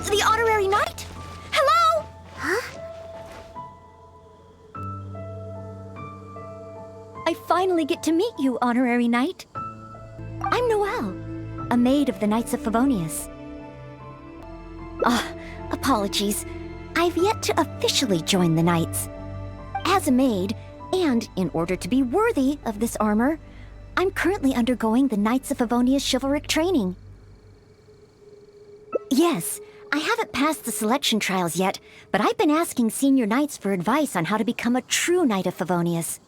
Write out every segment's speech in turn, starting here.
The honorary knight? Hello? Huh? I finally get to meet you, honorary knight. I'm Noele, a maid of the Knights of Favonius. Apologies. I've yet to officially join the Knights. As a maid, and in order to be worthy of this armor, I'm currently undergoing the Knights of Favonius chivalric training. Yes, I haven't passed the selection trials yet, but I've been asking senior knights for advice on how to become a true Knight of Favonius.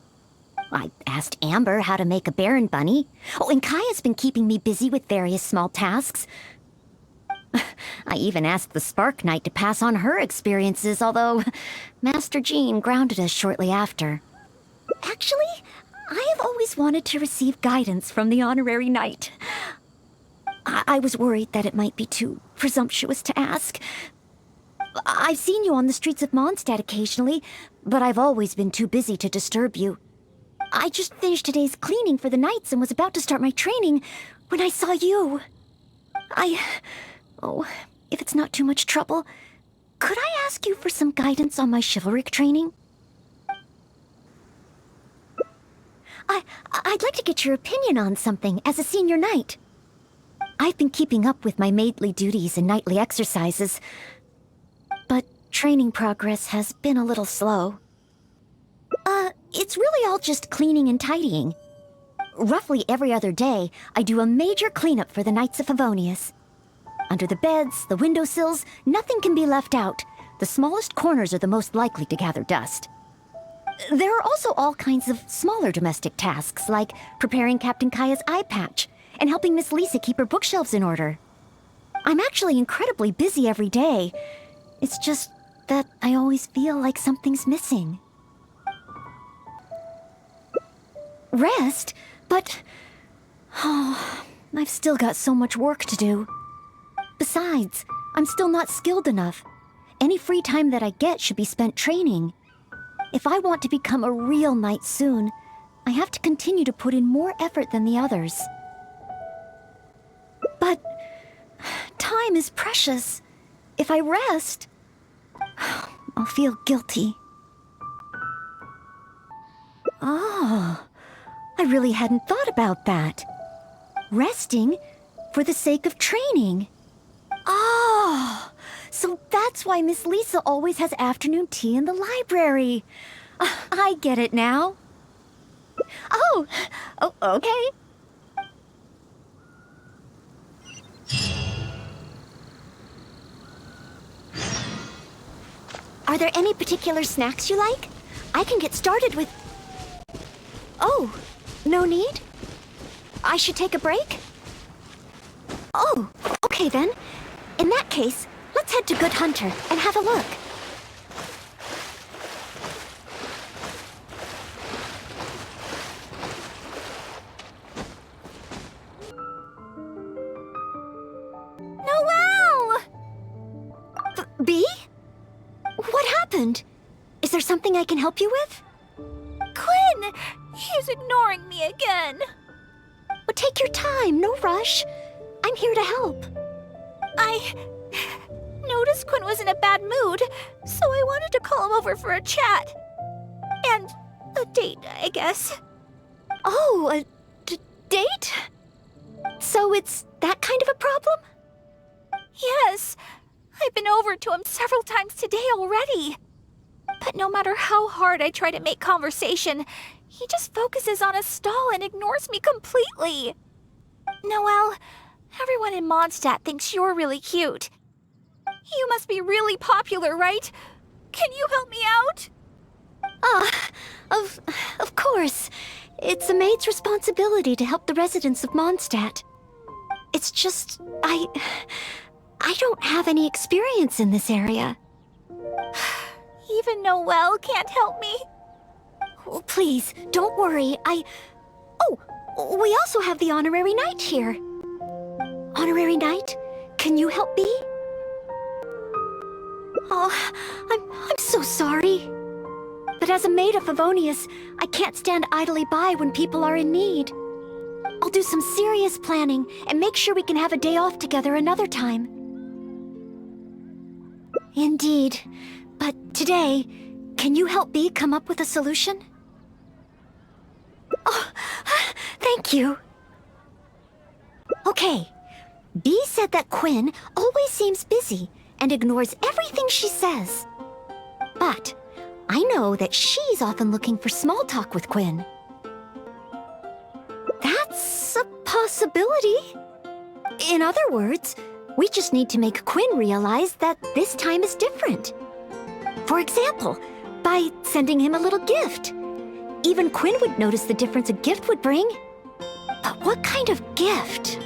I asked Amber how to make a Baron bunny. Oh, and Kaya's been keeping me busy with various small tasks. I even asked the Spark Knight to pass on her experiences, although Master Jean grounded us shortly after. Actually, I have always wanted to receive guidance from the honorary knight. I was worried that it might be too presumptuous to ask. I've seen you on the streets of Mondstadt occasionally, but I've always been too busy to disturb you. I just finished today's cleaning for the Knights and was about to start my training when I saw you. Oh, if it's not too much trouble, could I ask you for some guidance on my chivalric training? I'd like to get your opinion on something as a senior knight. I've been keeping up with my maidly duties and nightly exercises, but training progress has been a little slow. It's really all just cleaning and tidying. Roughly every other day, I do a major cleanup for the Knights of Favonius. Under the beds, the windowsills, nothing can be left out. The smallest corners are the most likely to gather dust. There are also all kinds of smaller domestic tasks, like preparing Captain Kaya's eye patch and helping Miss Lisa keep her bookshelves in order. I'm actually incredibly busy every day. It's just that I always feel like something's missing. Rest? But... oh, I've still got so much work to do. Besides, I'm still not skilled enough. Any free time that I get should be spent training. If I want to become a real knight soon, I have to continue to put in more effort than the others. But time is precious. If I rest, I'll feel guilty. Oh, I really hadn't thought about that. Resting for the sake of training. Oh, so that's why Miss Lisa always has afternoon tea in the library. I get it now. Oh, okay. Are there any particular snacks you like? I can get started with... Oh, no need? I should take a break? Oh, okay then. In that case, let's head to Good Hunter and have a look. Noele! Bee? What happened? Is there something I can help you with? Quinn! He's ignoring me again. Well, take your time, no rush. I'm here to help. I noticed Quinn was in a bad mood, so I wanted to call him over for a chat. And a date, I guess. Oh, a date? So it's that kind of a problem? Yes. I've been over to him several times today already. But no matter how hard I try to make conversation, he just focuses on a stall and ignores me completely. Noele, everyone in Mondstadt thinks you're really cute. You must be really popular, right? Can you help me out? Of course. It's a maid's responsibility to help the residents of Mondstadt. It's just, I don't have any experience in this area. Even Noele can't help me? Oh, please, don't worry. Oh, we also have the honorary knight here. Honorary knight, can you help me? Oh, I'm so sorry. But as a maid of Favonius, I can't stand idly by when people are in need. I'll do some serious planning and make sure we can have a day off together another time. Indeed. But today, can you help Bee come up with a solution? Oh, thank you. Okay. Bee said that Quinn always seems busy and ignores everything she says. But I know that she's often looking for small talk with Quinn. That's a possibility. In other words, we just need to make Quinn realize that this time is different. For example, by sending him a little gift. Even Quinn would notice the difference a gift would bring. But what kind of gift?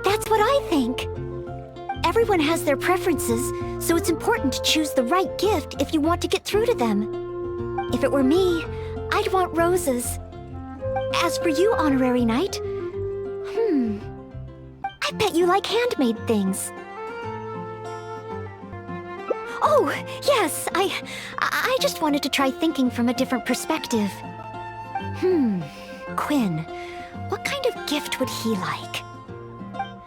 That's what I think. Everyone has their preferences, so it's important to choose the right gift if you want to get through to them. If it were me, I'd want roses. As for you, Honorary Knight, I bet you like handmade things. Oh, yes, I just wanted to try thinking from a different perspective. Quinn, what kind of gift would he like?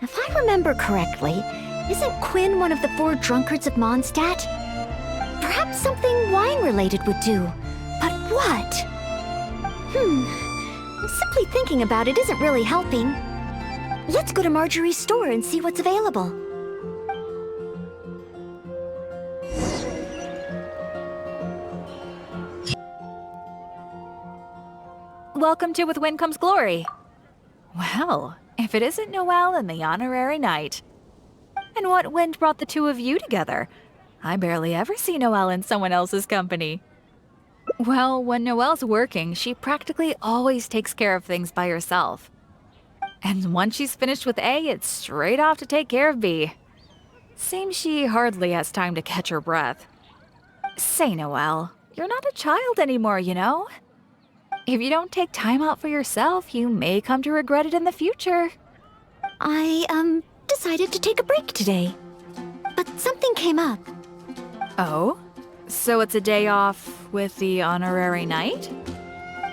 If I remember correctly, isn't Quinn one of the 4 drunkards of Mondstadt? Perhaps something wine-related would do. But what? Simply thinking about it isn't really helping. Let's go to Marjorie's store and see what's available. Welcome to With Wind Comes Glory. Well, if it isn't Noele and the Honorary Knight. And what wind brought the two of you together? I barely ever see Noele in someone else's company. Well, when Noelle's working, she practically always takes care of things by herself. And once she's finished with A, it's straight off to take care of B. Seems she hardly has time to catch her breath. Say, Noele, you're not a child anymore, you know? If you don't take time out for yourself, you may come to regret it in the future. I, decided to take a break today. But something came up. Oh? So it's a day off with the Honorary Knight?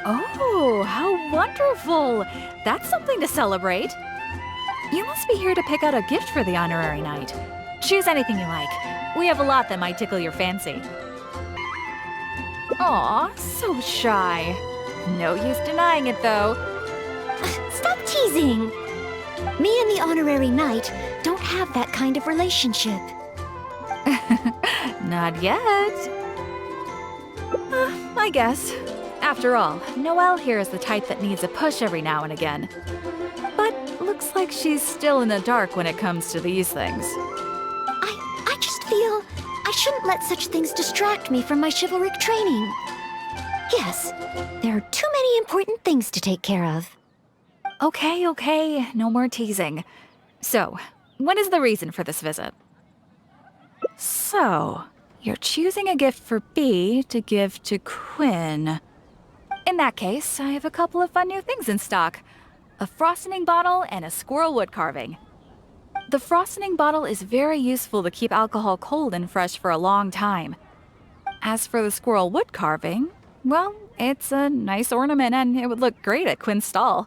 Oh, how wonderful! That's something to celebrate. You must be here to pick out a gift for the Honorary Knight. Choose anything you like. We have a lot that might tickle your fancy. Aw, so shy. No use denying it, though. Stop teasing! Me and the Honorary Knight don't have that kind of relationship. Not yet. I guess. After all, Noele here is the type that needs a push every now and again. But looks like she's still in the dark when it comes to these things. I just feel I shouldn't let such things distract me from my chivalric training. Yes, there are too many important things to take care of. Okay, no more teasing. So, what is the reason for this visit? So, you're choosing a gift for B to give to Quinn. In that case, I have a couple of fun new things in stock. A frosting bottle and a squirrel wood carving. The frosting bottle is very useful to keep alcohol cold and fresh for a long time. As for the squirrel wood carving, well, it's a nice ornament and it would look great at Quinn's stall.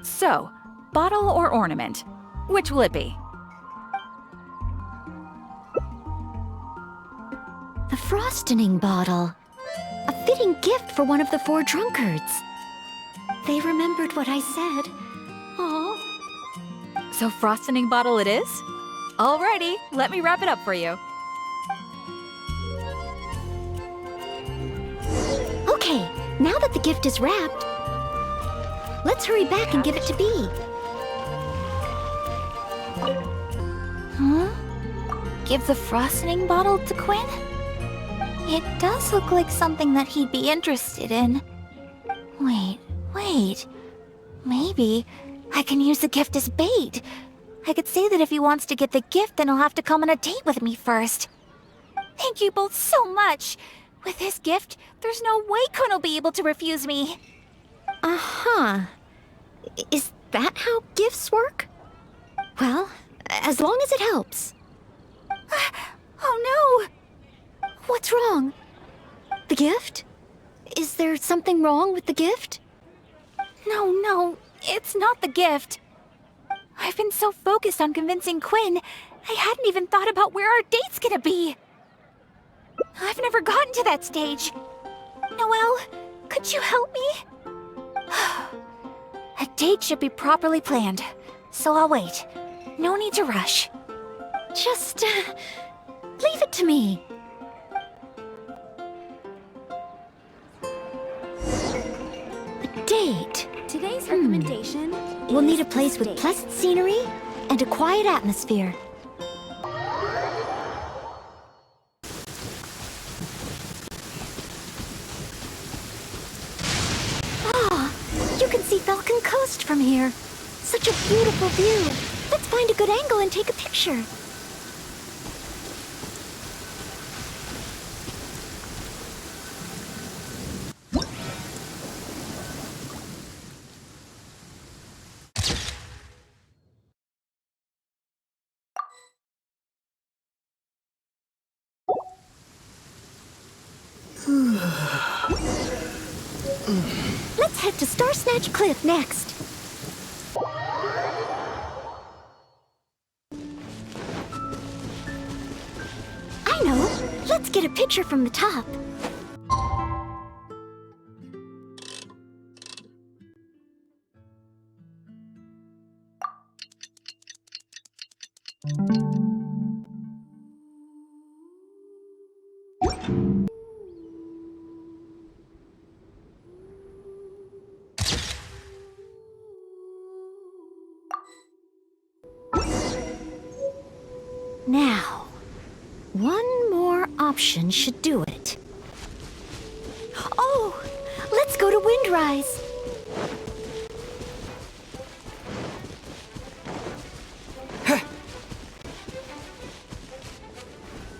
So, bottle or ornament, which will it be? The frosting bottle. A fitting gift for one of the 4 drunkards. They remembered what I said. Oh. So frosting bottle it is? Alrighty, let me wrap it up for you. Okay, now that the gift is wrapped, let's hurry back and give it to Bee. Huh? Give the frosting bottle to Quinn? It does look like something that he'd be interested in. Wait. Maybe I can use the gift as bait. I could say that if he wants to get the gift, then he'll have to come on a date with me first. Thank you both so much. With this gift, there's no way Quinn will be able to refuse me. Uh-huh. Is that how gifts work? Well, as long as it helps. Oh no! What's wrong? The gift? Is there something wrong with the gift? No, it's not the gift. I've been so focused on convincing Quinn, I hadn't even thought about where our date's gonna be. I've never gotten to that stage. Noelle, could you help me? A date should be properly planned, so I'll wait. No need to rush. Just, leave it to me. A date. Today's recommendation We'll is need a place with steak. pleasant scenery and a quiet atmosphere. Ah, you can see Falcon Coast from here. Such a beautiful view. Let's find a good angle and take a picture. Let's head to Star Snatch Cliff next. I know. Let's get a picture from the top. Now, one more option should do it. Oh, let's go to Windrise.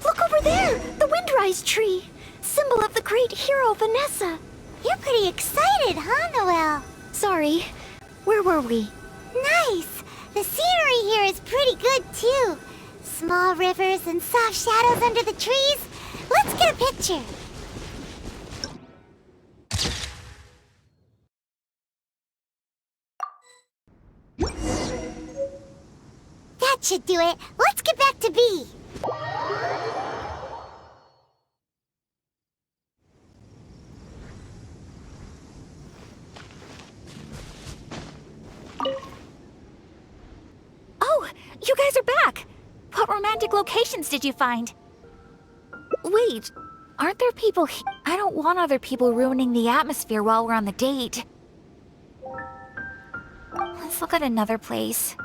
Look over there, the Windrise tree, symbol of the great hero Vanessa. You're pretty excited, huh, Noelle? Sorry, where were we? Nice! The scenery here is pretty good, too. Small rivers and soft shadows under the trees. Let's get a picture. That should do it. Let's get back to B. Oh, you guys are back! What romantic locations did you find? Wait, aren't there people I don't want other people ruining the atmosphere while we're on the date. Let's look at another place.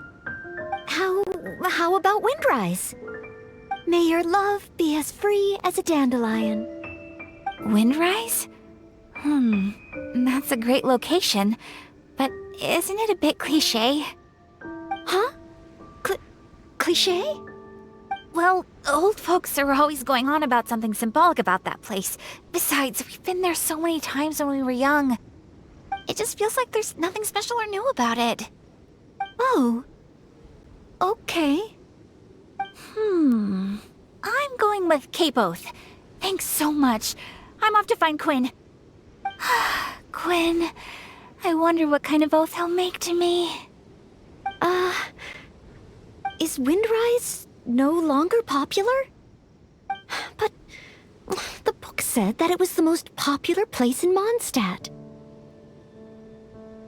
How about Windrise? May your love be as free as a dandelion. Windrise? That's a great location, but isn't it a bit cliché? Huh? Cliché? Well, old folks are always going on about something symbolic about that place. Besides, we've been there so many times when we were young. It just feels like there's nothing special or new about it. Oh. Okay. I'm going with K-Both. Thanks so much. I'm off to find Quinn. Quinn, I wonder what kind of oath he'll make to me. Is Windrise no longer popular? But the book said that it was the most popular place in Mondstadt.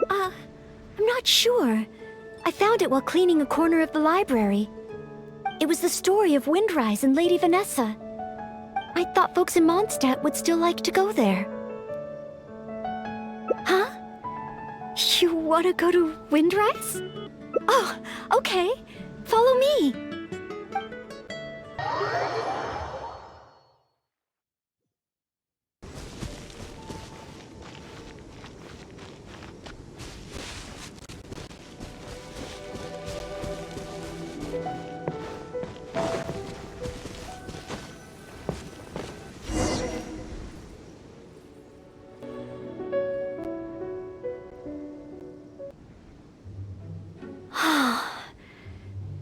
I'm not sure. I found it while cleaning a corner of the library. It was the story of Windrise and Lady Vanessa. I thought folks in Mondstadt would still like to go there. Huh? You want to go to Windrise? Oh, okay. Follow me.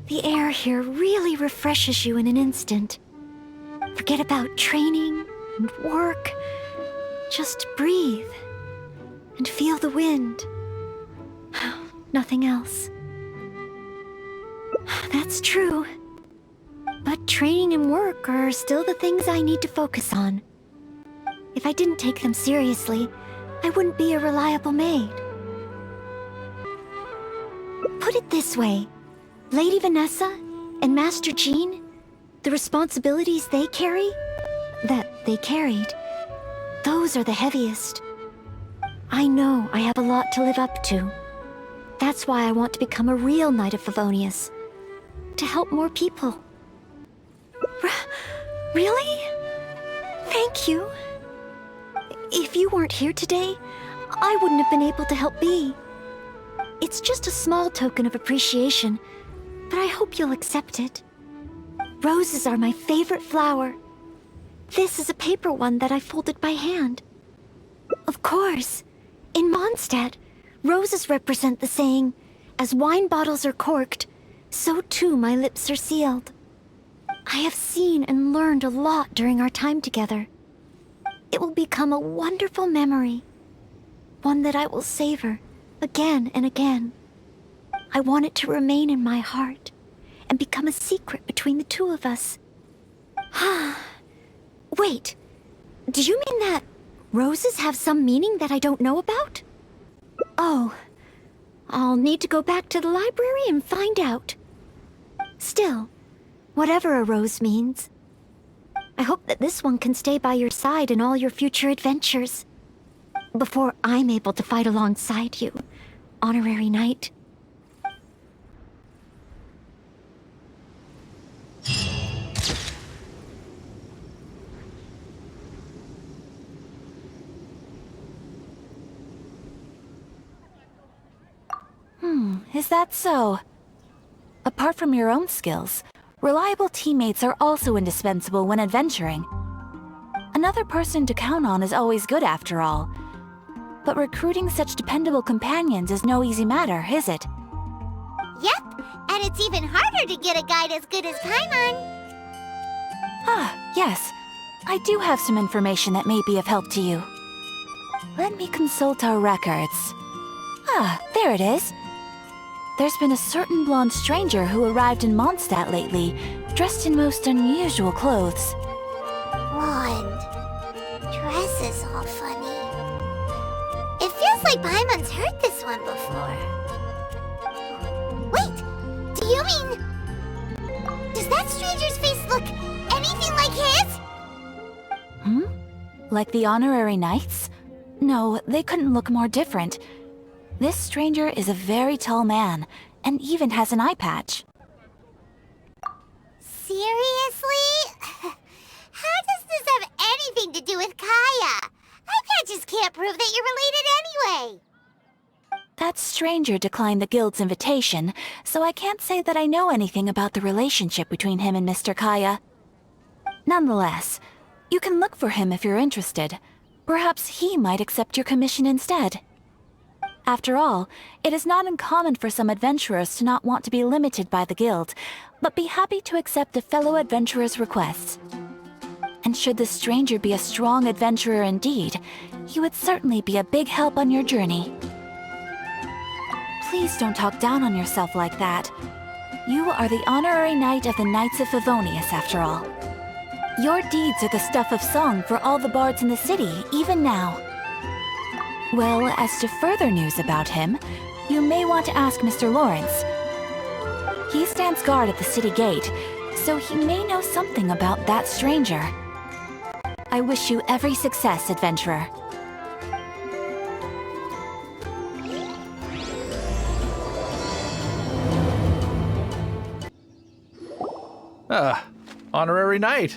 The air here really refreshes you in an instant. Forget about training and work. Just breathe and feel the wind. Nothing else. That's true. But training and work are still the things I need to focus on. If I didn't take them seriously, I wouldn't be a reliable maid. Put it this way, Lady Vanessa and Master Jean, the responsibilities they carry, that they carried, those are the heaviest. I know I have a lot to live up to. That's why I want to become a real Knight of Favonius. To help more people. Really? Thank you. If you weren't here today, I wouldn't have been able to help Bee. It's just a small token of appreciation, but I hope you'll accept it. Roses are my favorite flower. This is a paper one that I folded by hand. Of course, in Mondstadt, roses represent the saying, "As wine bottles are corked, so too my lips are sealed." I have seen and learned a lot during our time together. It will become a wonderful memory, one that I will savor again and again. I want it to remain in my heart and become a secret between the two of us. Wait, do you mean that roses have some meaning that I don't know about? Oh, I'll need to go back to the library and find out. Still, whatever a rose means, I hope that this one can stay by your side in all your future adventures. Before I'm able to fight alongside you, Honorary Knight. Is that so? Apart from your own skills, reliable teammates are also indispensable when adventuring. Another person to count on is always good after all. But recruiting such dependable companions is no easy matter, is it? Yep, and it's even harder to get a guide as good as Paimon. Yes. I do have some information that may be of help to you. Let me consult our records. There it is. There's been a certain blonde stranger who arrived in Mondstadt lately, dressed in most unusual clothes. Blonde. Dresses all funny. It feels like Paimon's heard this one before. Wait, do you mean... Does that stranger's face look anything like his? Like the honorary knights? No, they couldn't look more different. This stranger is a very tall man, and even has an eye patch. Seriously? How does this have anything to do with Kaya? Eye patches can't prove that you're related anyway. That stranger declined the guild's invitation, so I can't say that I know anything about the relationship between him and Mr. Kaya. Nonetheless, you can look for him if you're interested. Perhaps he might accept your commission instead. After all, it is not uncommon for some adventurers to not want to be limited by the guild, but be happy to accept a fellow adventurer's requests. And should the stranger be a strong adventurer indeed, he would certainly be a big help on your journey. Please don't talk down on yourself like that. You are the honorary knight of the Knights of Favonius, after all. Your deeds are the stuff of song for all the bards in the city, even now. Well, as to further news about him, you may want to ask Mr. Lawrence. He stands guard at the city gate, so he may know something about that stranger. I wish you every success, adventurer. Honorary knight.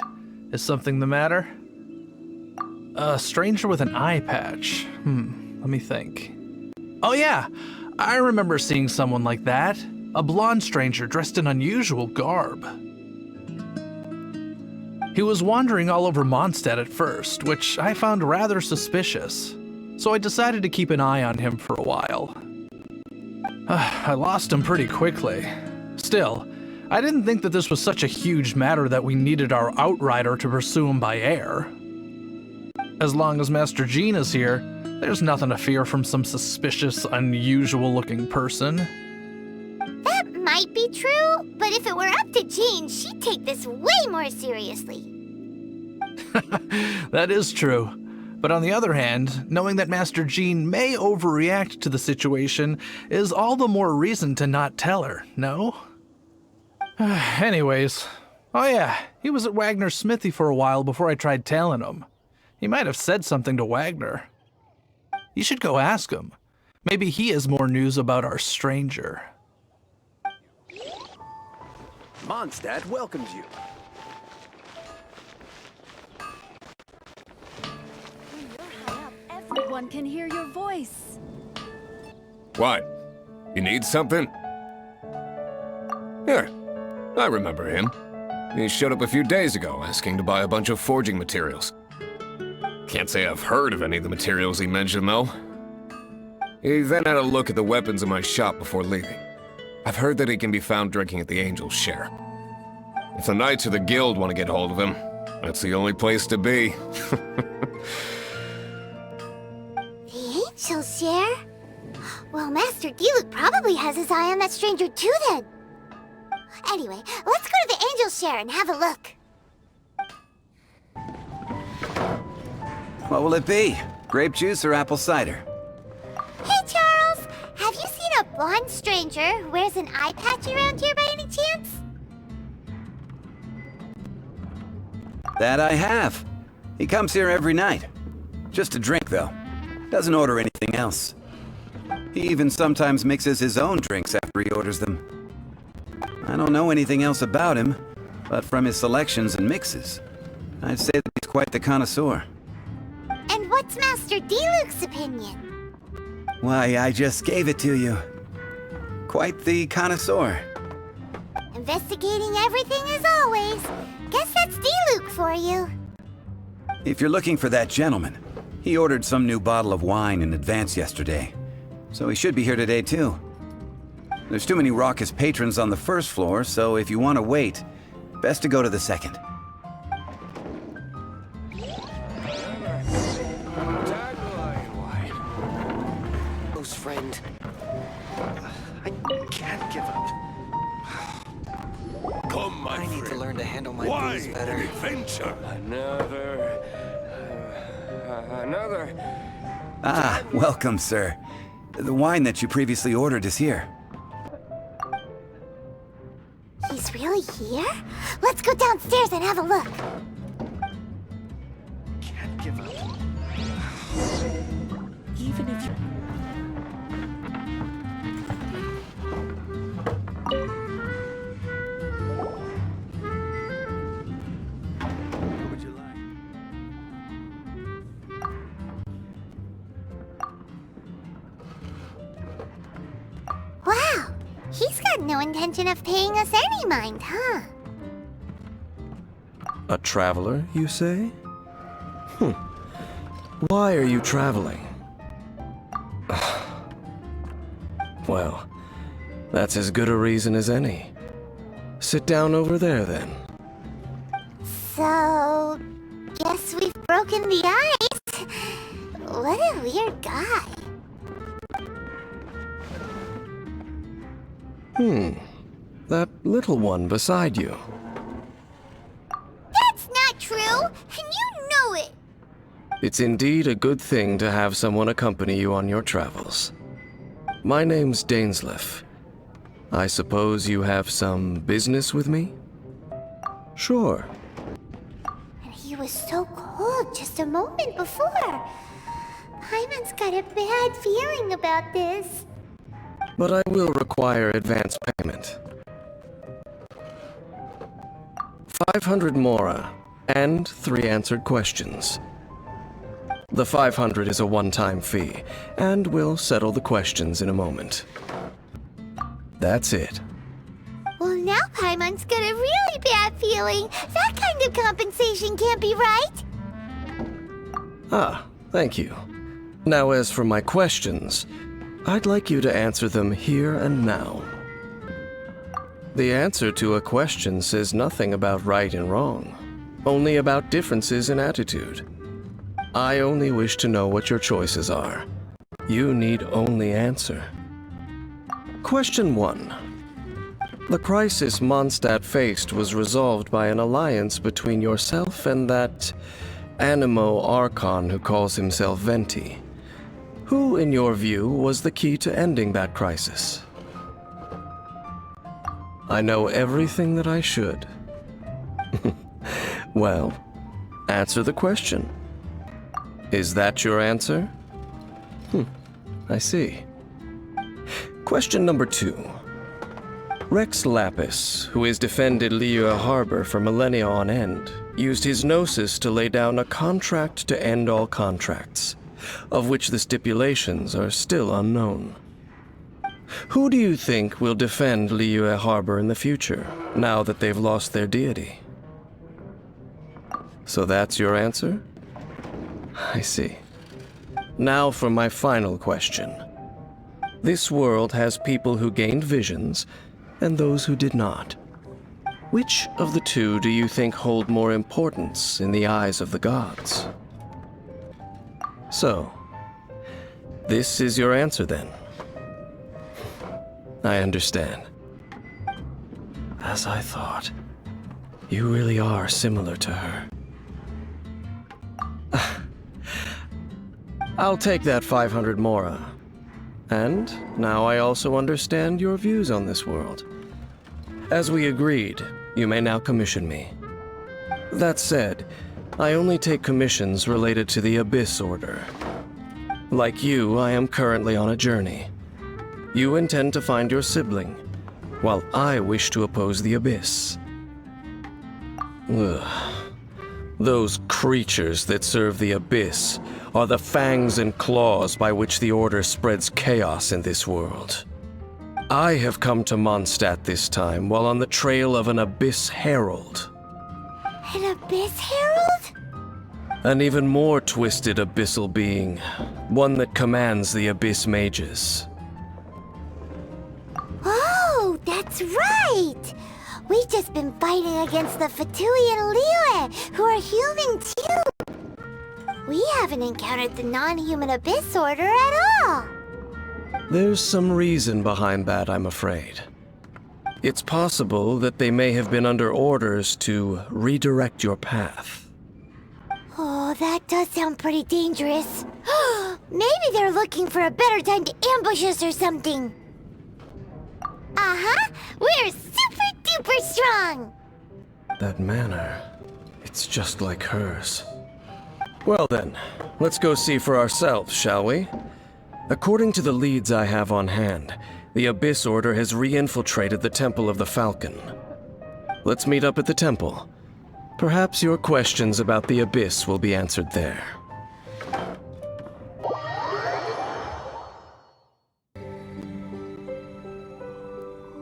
Is something the matter? A stranger with an eye patch. Let me think. Oh yeah, I remember seeing someone like that. A blonde stranger dressed in unusual garb. He was wandering all over Mondstadt at first, which I found rather suspicious. So I decided to keep an eye on him for a while. I lost him pretty quickly. Still, I didn't think that this was such a huge matter that we needed our outrider to pursue him by air. As long as Master Jean is here, there's nothing to fear from some suspicious, unusual-looking person. That might might be true, but if it were up to Jean, she'd take this way more seriously. That is true. But on the other hand, knowing that Master Jean may overreact to the situation is all the more reason to not tell her, no? Anyways, oh yeah, he was at Wagner's smithy for a while before I tried tailing him. He might have said something to Wagner. You should go ask him. Maybe he has more news about our stranger. Mondstadt welcomes you. Everyone can hear your voice. What? You need something? Here, I remember him. He showed up a few days ago asking to buy a bunch of forging materials. Can't say I've heard of any of the materials he mentioned, though. He then had a look at the weapons in my shop before leaving. I've heard that he can be found drinking at the Angel's Share. If the Knights or the Guild want to get hold of him, that's the only place to be. The Angel's Share? Well, Master Diluc probably has his eye on that stranger too then. Anyway, let's go to the Angel's Share and have a look. What will it be? Grape juice or apple cider? Hey, Charles! Have you seen a blonde stranger who wears an eye patch around here by any chance? That I have. He comes here every night. Just to drink, though. Doesn't order anything else. He even sometimes mixes his own drinks after he orders them. I don't know anything else about him, but from his selections and mixes, I'd say that he's quite the connoisseur. And what's Master Diluc's opinion? Why, I just gave it to you. Quite the connoisseur. Investigating everything as always. Guess that's Diluc for you. If you're looking for that gentleman, he ordered some new bottle of wine in advance yesterday, so he should be here today too. There's too many raucous patrons on the first floor, so if you want to wait, best to go to the second. Close friend. I can't give up. Come, my I need to friend. learn to handle my Why booze better. an adventure? Another. Ah, welcome, sir. The wine that you previously ordered is here. He's really here? Let's go downstairs and have a look. Can't give up. Even if you... What would you like? Wow, he's got no intention of paying us any mind, huh? A traveler, you say? Why are you traveling? Well, that's as good a reason as any. Sit down over there, then. So, guess we've broken the ice. What a weird guy. That little one beside you. That's not true, and you know it. It's indeed a good thing to have someone accompany you on your travels. My name's Dainsleif. I suppose you have some business with me? Sure. And he was so cold just a moment before. Paimon's got a bad feeling about this. But I will require advance payment. 500 mora, and 3 answered questions. The 500 is a one-time fee, and we'll settle the questions in a moment. That's it. Well, now Paimon's got a really bad feeling. That kind of compensation can't be right. Ah, thank you. Now as for my questions, I'd like you to answer them here and now. The answer to a question says nothing about right and wrong, only about differences in attitude. I only wish to know what your choices are. You need only answer. Question 1. The crisis Mondstadt faced was resolved by an alliance between yourself and that Animo Archon who calls himself Venti. Who, in your view, was the key to ending that crisis? I know everything that I should. Well, answer the question. Is that your answer? I see. Question number 2. Rex Lapis, who has defended Liyue Harbor for millennia on end, used his gnosis to lay down a contract to end all contracts, of which the stipulations are still unknown. Who do you think will defend Liyue Harbor in the future, now that they've lost their deity? So that's your answer? I see. Now for my final question. This world has people who gained visions, and those who did not. Which of the two do you think hold more importance in the eyes of the gods? So, this is your answer then? I understand. As I thought, you really are similar to her. I'll take that 500 mora. And now I also understand your views on this world. As we agreed, you may now commission me. That said, I only take commissions related to the Abyss Order. Like you, I am currently on a journey. You intend to find your sibling, while I wish to oppose the Abyss. Ugh. Those creatures that serve the Abyss are the fangs and claws by which the Order spreads chaos in this world. I have come to Mondstadt this time while on the trail of an Abyss Herald. An Abyss Herald? An even more twisted abyssal being, one that commands the Abyss Mages. Oh, that's right! We've just been fighting against the Fatui and Liyue, who are human too! We haven't encountered the non-human Abyss Order at all! There's some reason behind that, I'm afraid. It's possible that they may have been under orders to redirect your path. Oh, that does sound pretty dangerous. Maybe they're looking for a better time to ambush us or something. Uh-huh! We're super duper strong! That manner, it's just like hers. Well then, let's go see for ourselves, shall we? According to the leads I have on hand, the Abyss Order has re-infiltrated the Temple of the Falcon. Let's meet up at the temple. Perhaps your questions about the Abyss will be answered there.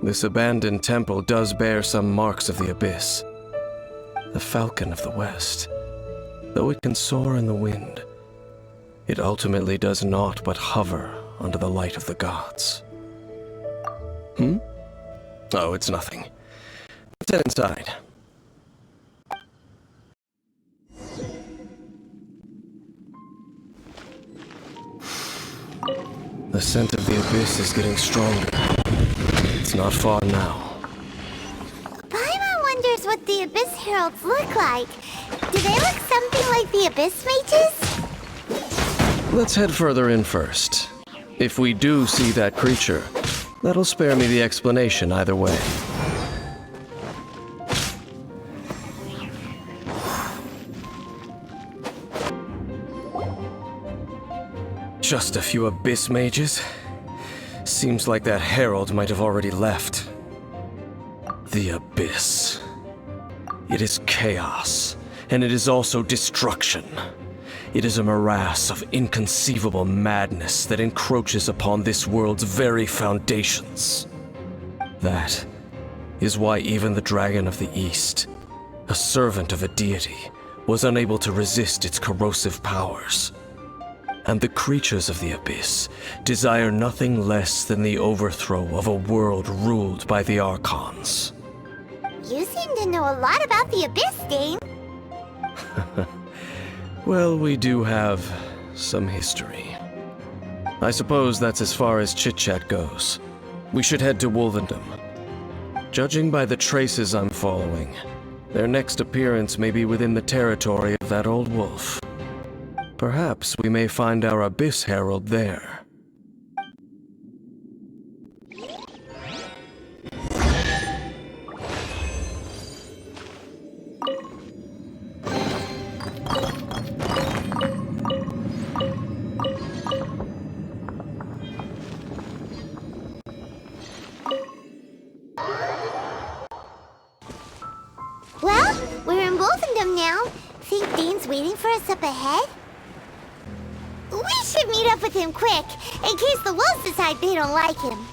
This abandoned temple does bear some marks of the Abyss. The Falcon of the West. Though it can soar in the wind, it ultimately does naught but hover under the light of the gods. Oh, it's nothing. Let's head inside. The scent of the Abyss is getting stronger. It's not far now. Paimon wonders what the Abyss Heralds look like. Do they look something like the Abyss Mages? Let's head further in first. If we do see that creature, that'll spare me the explanation either way. Just a few Abyss Mages? Seems like that Herald might have already left. The Abyss. It is chaos, and it is also destruction. It is a morass of inconceivable madness that encroaches upon this world's very foundations. That is why even the Dragon of the East, a servant of a deity, was unable to resist its corrosive powers. And the creatures of the Abyss desire nothing less than the overthrow of a world ruled by the Archons. You seem to know a lot about the Abyss, Dame. Well, we do have some history. I suppose that's as far as chit-chat goes. We should head to Wolvendom. Judging by the traces I'm following, their next appearance may be within the territory of that old wolf. Perhaps we may find our Abyss Herald there. Well, we're in Wolfendom now. Think Dane's waiting for us up ahead? We should meet up with him quick, in case the wolves decide they don't like him.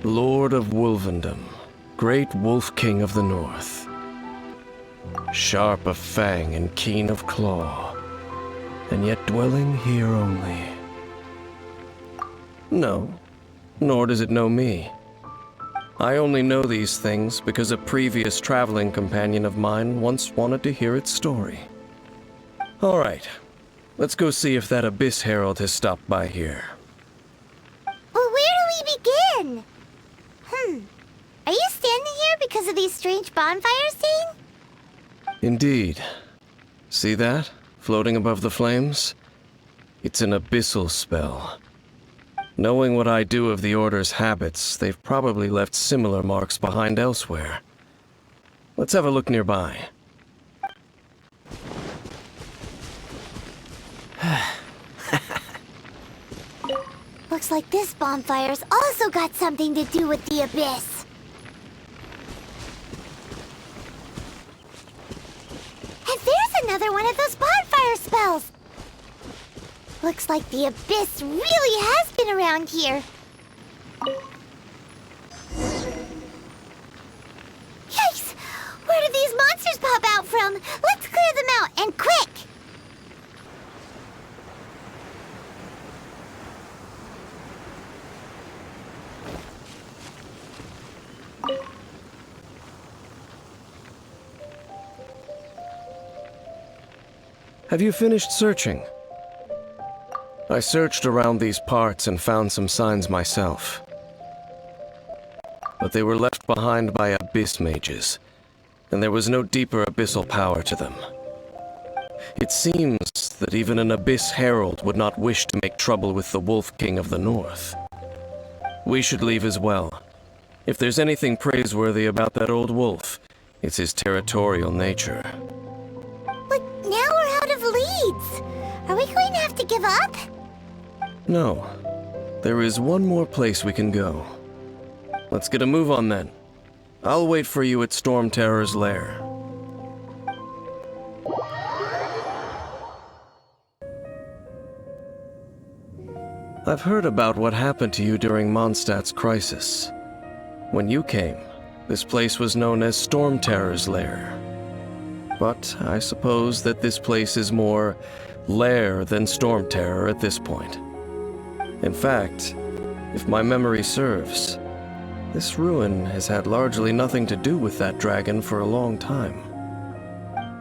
Lord of Wolfendom, great Wolf King of the North. Sharp of fang and keen of claw, and yet dwelling here only. No, nor does it know me. I only know these things because a previous traveling companion of mine once wanted to hear its story. All right, let's go see if that Abyss Herald has stopped by here. Well, where do we begin? Are you standing here because of these strange bonfires, Dane? Indeed. See that, floating above the flames? It's an abyssal spell. Knowing what I do of the Order's habits, they've probably left similar marks behind elsewhere. Let's have a look nearby. Looks like this bonfire's also got something to do with the Abyss. And there's another one of those bonfire spells! Looks like the Abyss really has been around here. Yikes! Where did these monsters pop out from? Let's clear them out, and quick! Have you finished searching? I searched around these parts and found some signs myself. But they were left behind by abyss mages, and there was no deeper abyssal power to them. It seems that even an Abyss Herald would not wish to make trouble with the Wolf King of the North. We should leave as well. If there's anything praiseworthy about that old wolf, it's his territorial nature. But now we're out of leads. Are we going to have to give up? No. There is one more place we can go. Let's get a move on then. I'll wait for you at Storm Terror's lair. I've heard about what happened to you during Mondstadt's crisis. When you came, this place was known as Storm Terror's lair. But I suppose that this place is more lair than Storm Terror at this point. In fact, if my memory serves, this ruin has had largely nothing to do with that dragon for a long time.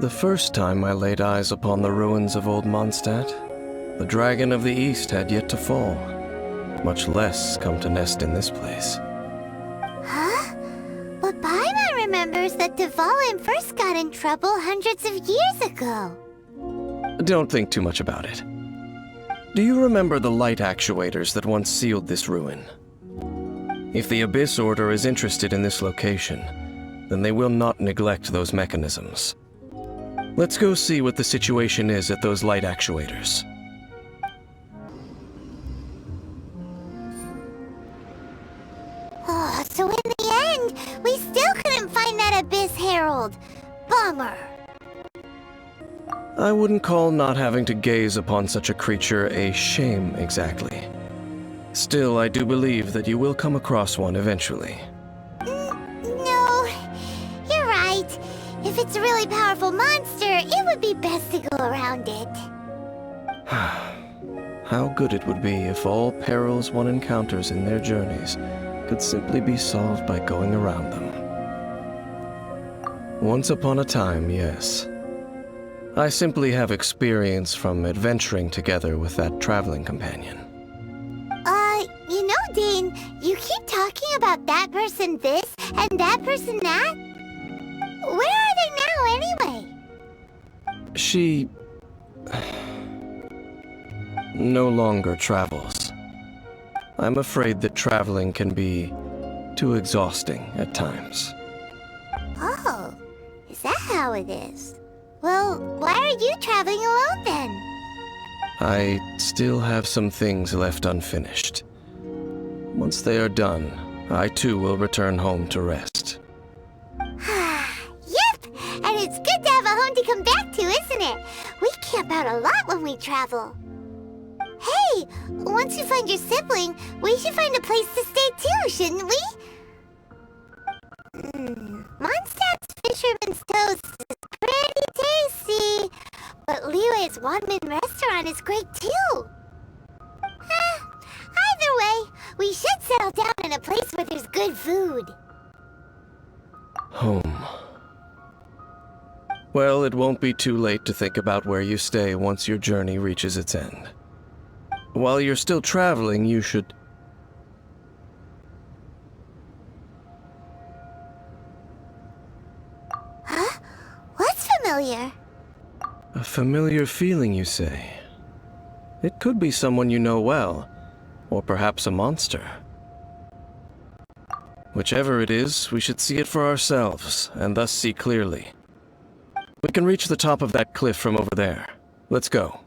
The first time I laid eyes upon the ruins of Old Mondstadt, the dragon of the East had yet to fall, much less come to nest in this place. Huh? But Paimon remembers that Dvalin first got in trouble hundreds of years ago. Don't think too much about it. Do you remember the light actuators that once sealed this ruin? If the Abyss Order is interested in this location, then they will not neglect those mechanisms. Let's go see what the situation is at those light actuators. Oh, so in the end, we still couldn't find that Abyss Herald. Bummer. I wouldn't call not having to gaze upon such a creature a shame exactly. Still, I do believe that you will come across one eventually. No, you're right. If it's a really powerful monster, it would be best to go around it. How good it would be if all perils one encounters in their journeys could simply be solved by going around them. Once upon a time, yes. I simply have experience from adventuring together with that traveling companion. You know, Dane, you keep talking about that person this and that person that. Where are they now, anyway? She no longer travels. I'm afraid that traveling can be too exhausting at times. Oh, is that how it is? Well, why are you traveling alone then? I still have some things left unfinished. Once they are done, I too will return home to rest. Yep, and it's good to have a home to come back to, isn't it? We camp out a lot when we travel. Hey, once you find your sibling, we should find a place to stay too, shouldn't we? Mondstadt's Fisherman's Toast is pretty tasty, but Liyue's Wanmin restaurant is great too. Either way, we should settle down in a place where there's good food. Home. Well, it won't be too late to think about where you stay once your journey reaches its end. While you're still traveling, you should... Huh? What's familiar? A familiar feeling, you say? It could be someone you know well, or perhaps a monster. Whichever it is, we should see it for ourselves, and thus see clearly. We can reach the top of that cliff from over there. Let's go.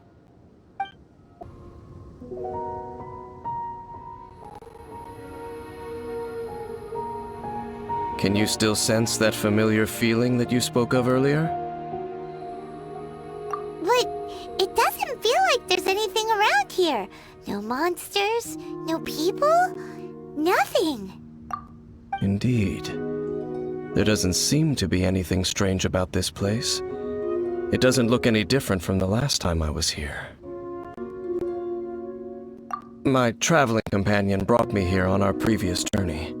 Can you still sense that familiar feeling that you spoke of earlier? But it doesn't feel like there's anything around here. No monsters, no people, nothing. Indeed. There doesn't seem to be anything strange about this place. It doesn't look any different from the last time I was here. My traveling companion brought me here on our previous journey.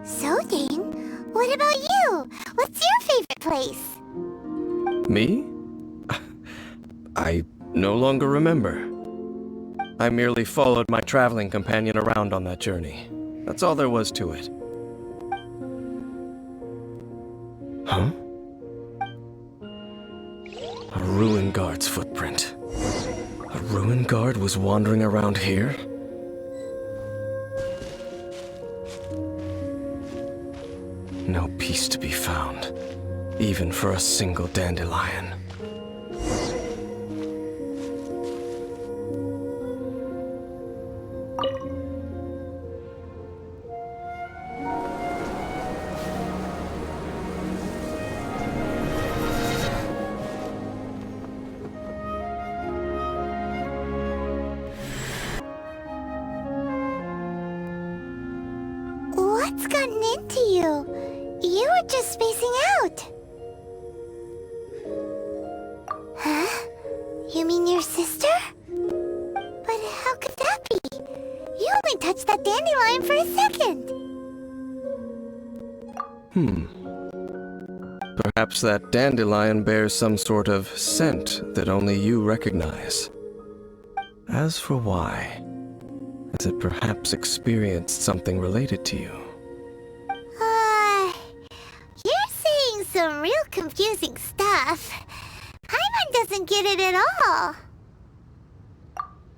So, Dane, what about you? What's your favorite place? Me? I no longer remember. I merely followed my traveling companion around on that journey. That's all there was to it. Huh? A ruin guard's footprint. A ruin guard was wandering around here? No peace to be found, even for a single dandelion. What's gotten into you? You were just spacing out. Huh? You mean your sister? But how could that be? You only touched that dandelion for a second. Perhaps that dandelion bears some sort of scent that only you recognize. As for why, has it perhaps experienced something related to you? You're saying some real confusing stuff. Paimon doesn't get it at all.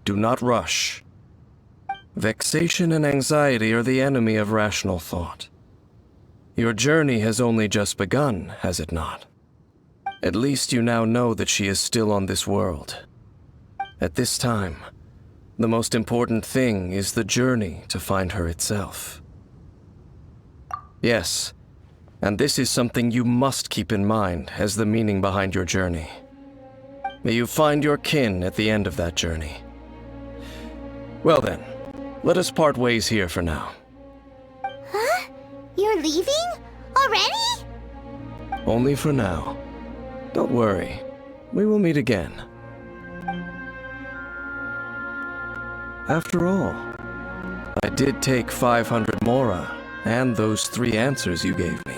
Do not rush. Vexation and anxiety are the enemy of rational thought. Your journey has only just begun, has it not? At least you now know that she is still on this world. At this time, the most important thing is the journey to find her itself. Yes, and this is something you must keep in mind as the meaning behind your journey. May you find your kin at the end of that journey. Well then, let us part ways here for now. Huh? You're leaving? Already? Only for now. Don't worry, we will meet again. After all, I did take 500 mora and those 3 answers you gave me.